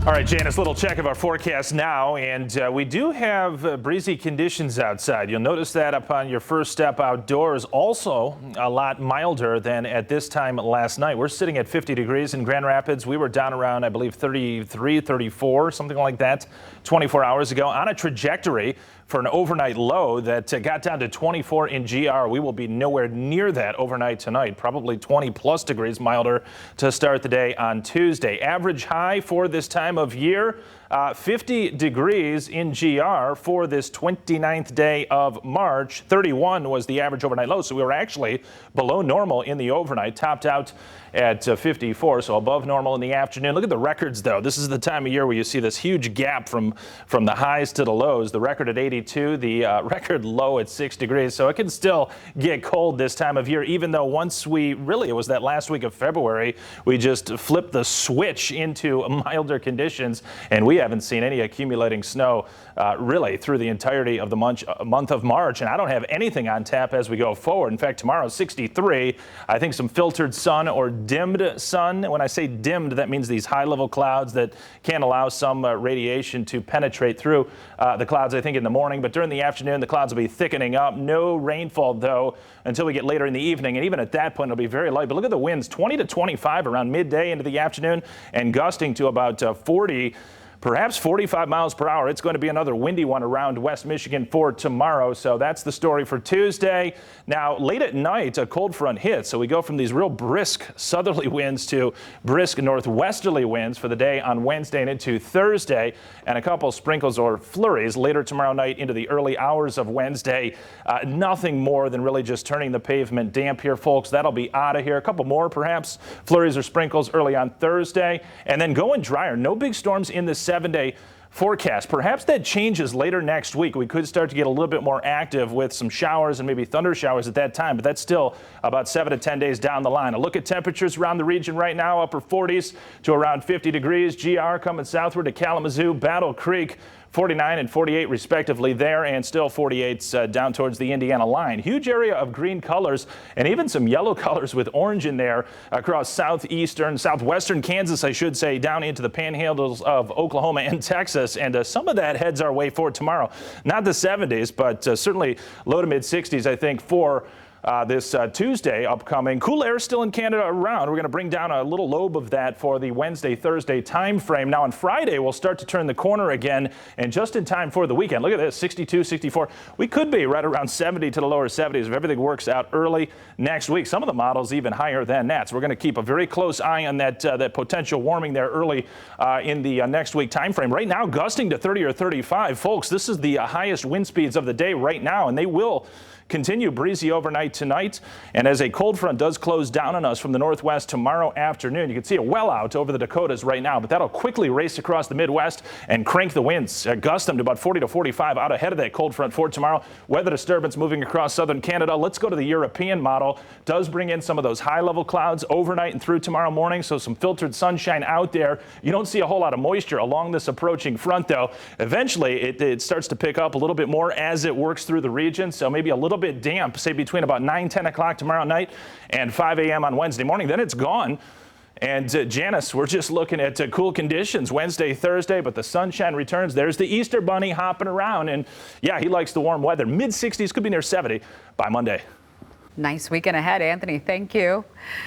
All right, Janice, little check of our forecast now, and we do have breezy conditions outside. You'll notice that upon your first step outdoors. Also, a lot milder than at this time last night. We're sitting at 50 degrees in Grand Rapids. We were down around, I believe, 33, 34, something like that, 24 hours ago, on a trajectory for an overnight low that got down to 24 in GR. We will be nowhere near that overnight tonight, probably 20 plus degrees milder to start the day on Tuesday. Average high for this time of year, 50 degrees in GR for this 29th day of March. 31 was the average overnight low, so we were actually below normal in the overnight, topped out at 54, so above normal in the afternoon. Look at the records, though. This is the time of year where you see this huge gap from the highs to the lows. The record at 82, the record low at 6 degrees, so it can still get cold this time of year, even though once it was that last week of February, we just flipped the switch into milder conditions, and we haven't seen any accumulating snow really through the entirety of the month of March, and I don't have anything on tap as we go forward. In fact, tomorrow 63. I think some filtered sun or dimmed sun. When I say dimmed, that means these high-level clouds that can allow some radiation to penetrate through the clouds, I think, in the morning. But during the afternoon, the clouds will be thickening up. No rainfall, though, until we get later in the evening. And even at that point, it'll be very light. But look at the winds, 20 to 25 around midday into the afternoon and gusting to about 40. Perhaps 45 miles per hour. It's going to be another windy one around West Michigan for tomorrow. So that's the story for Tuesday. Now, late at night, a cold front hits. So we go from these real brisk southerly winds to brisk northwesterly winds for the day on Wednesday and into Thursday. And a couple sprinkles or flurries later tomorrow night into the early hours of Wednesday. Nothing more than really just turning the pavement damp here, folks. That'll be out of here. A couple more, perhaps, flurries or sprinkles early on Thursday. And then going drier. No big storms in this 7-day forecast. Perhaps that changes later next week. We could start to get a little bit more active with some showers and maybe thunder showers at that time, but that's still about 7 to 10 days down the line. A look at temperatures around the region right now, upper 40s to around 50 degrees. GR coming southward to Kalamazoo, Battle Creek, 49 and 48 respectively there, and still 48s down towards the Indiana line. Huge area of green colors and even some yellow colors with orange in there across southwestern Kansas, I should say, down into the panhandles of Oklahoma and Texas. And some of that heads our way for tomorrow. Not the 70s, but certainly low to mid 60s, I think, for this Tuesday upcoming. Cool air still in Canada around. We're going to bring down a little lobe of that for the Wednesday, Thursday time frame. Now on Friday, we'll start to turn the corner again, and just in time for the weekend. Look at this, 62, 64. We could be right around 70 to the lower 70s if everything works out early next week. Some of the models even higher than that. So we're going to keep a very close eye on that potential warming there early in the next week time frame. Right now, gusting to 30 or 35. Folks, this is the highest wind speeds of the day right now, and they will continue breezy overnight tonight. And as a cold front does close down on us from the northwest tomorrow afternoon, you can see it well out over the Dakotas right now, but that'll quickly race across the Midwest and crank the winds, gust them to about 40 to 45 out ahead of that cold front for tomorrow. Weather disturbance moving across southern Canada. Let's go to the European model. Does bring in some of those high level clouds overnight and through tomorrow morning, so some filtered sunshine out there. You don't see a whole lot of moisture along this approaching front, though. Eventually it starts to pick up a little bit more as it works through the region, so maybe a little bit damp, say between about 9-10 o'clock tomorrow night and 5 a.m. on Wednesday morning. Then it's gone. And Janice, we're just looking at cool conditions Wednesday, Thursday, but the sunshine returns. There's the Easter Bunny hopping around, and yeah, he likes the warm weather. Mid 60s, could be near 70 by Monday. Nice weekend ahead, Anthony. Thank you.